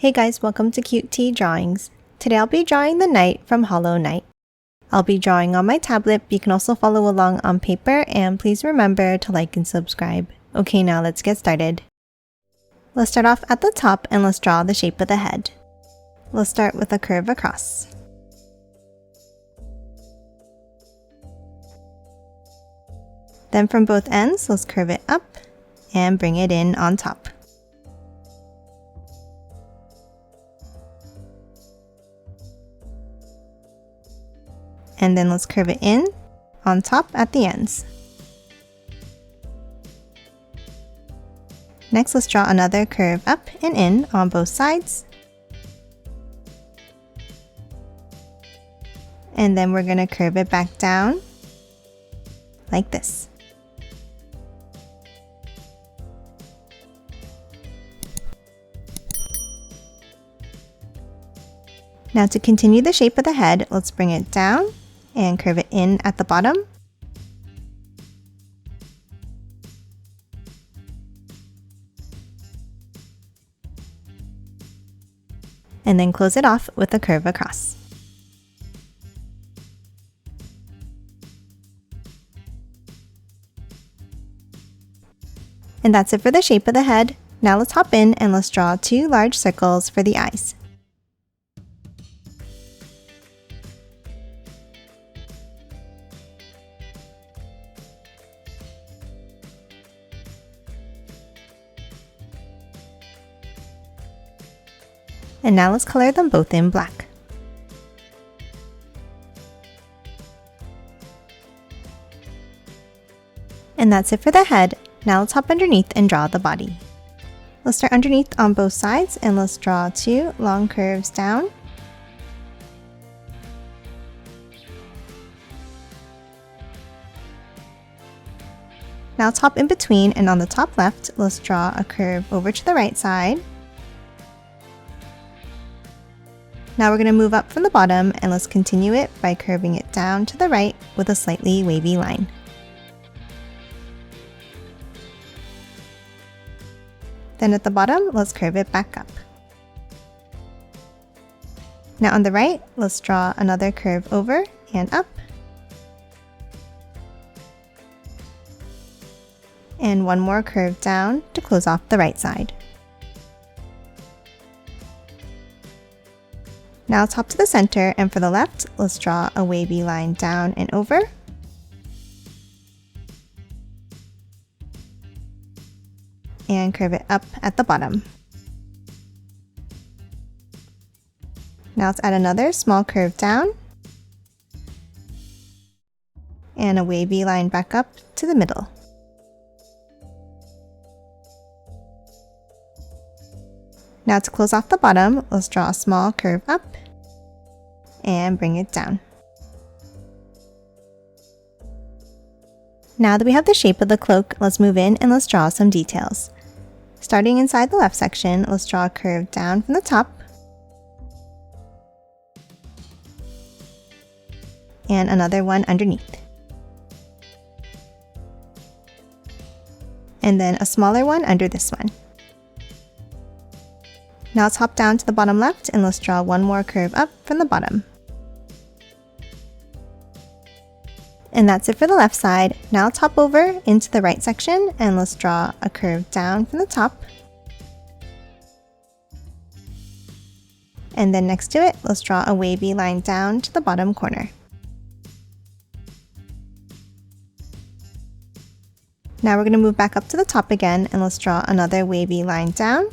Hey guys, welcome to Cute Tea Drawings. Today I'll be drawing the knight from Hollow Knight. I'll be drawing on my tablet, but you can also follow along on paper, and please remember to like and subscribe. Okay, now let's get started. Let's start off at the top and let's draw the shape of the head. Let's start with a curve across. Then from both ends, let's curve it up and bring it in on top. And then let's curve it in on top at the ends. Next, let's draw another curve up and in on both sides. And then we're going to curve it back down like this. Now to continue the shape of the head, let's bring it down and curve it in at the bottom. And then close it off with a curve across. And that's it for the shape of the head. Now let's hop in and let's draw two large circles for the eyes. And now let's color them both in black. And that's it for the head. Now let's hop underneath and draw the body. Let's start underneath on both sides and let's draw two long curves down. Now let's hop in between, and on the top left, let's draw a curve over to the right side. Now we're going to move up from the bottom and let's continue it by curving it down to the right with a slightly wavy line. Then at the bottom, let's curve it back up. Now on the right, let's draw another curve over and up. And one more curve down to close off the right side. Now let's hop to the center, and for the left, let's draw a wavy line down and over. And curve it up at the bottom. Now let's add another small curve down. And a wavy line back up to the middle. Now to close off the bottom, let's draw a small curve up and bring it down. Now that we have the shape of the cloak, let's move in and let's draw some details. Starting inside the left section, let's draw a curve down from the top and another one underneath. And then a smaller one under this one. Now let's hop down to the bottom left and let's draw one more curve up from the bottom. And that's it for the left side. Now let's hop over into the right section and let's draw a curve down from the top. And then next to it, let's draw a wavy line down to the bottom corner. Now we're going to move back up to the top again and let's draw another wavy line down.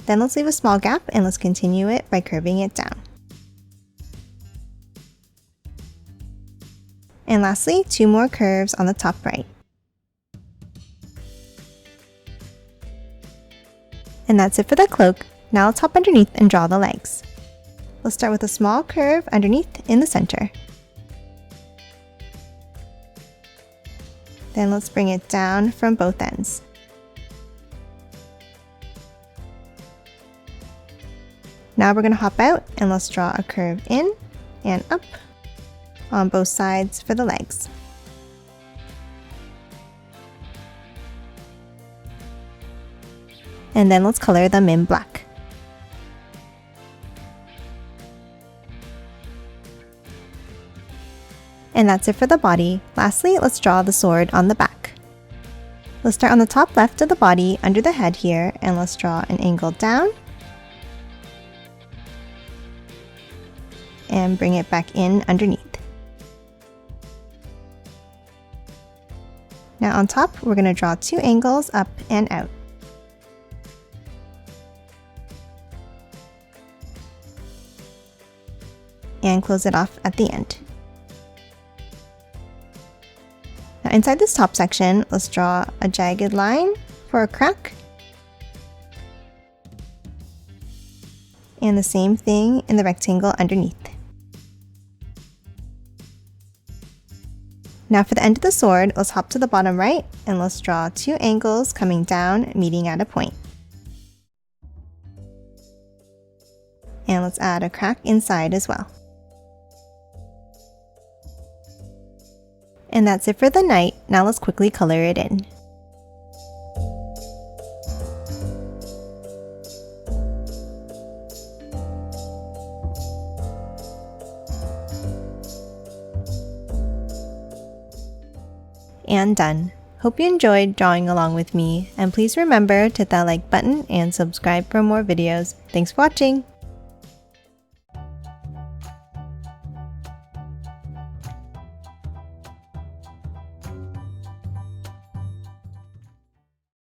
Then let's leave a small gap and let's continue it by curving it down. And lastly, two more curves on the top right. And that's it for the cloak. Now let's hop underneath and draw the legs. Let's start with a small curve underneath in the center. Then let's bring it down from both ends. Now we're going to hop out and let's draw a curve in and up on both sides for the legs. And then let's color them in black. And that's it for the body. Lastly, let's draw the sword on the back. Let's start on the top left of the body under the head here, and let's draw an angle down. And bring it back in underneath. Now on top, we're going to draw 2 angles up and out. And close it off at the end. Now inside this top section, let's draw a jagged line for a crack. And the same thing in the rectangle underneath. Now for the end of the sword, let's hop to the bottom right and let's draw 2 angles coming down, meeting at a point. And let's add a crack inside as well. And that's it for the knight. Now let's quickly color it in. And done. Hope you enjoyed drawing along with me, and please remember to hit that like button and subscribe for more videos. Thanks for watching!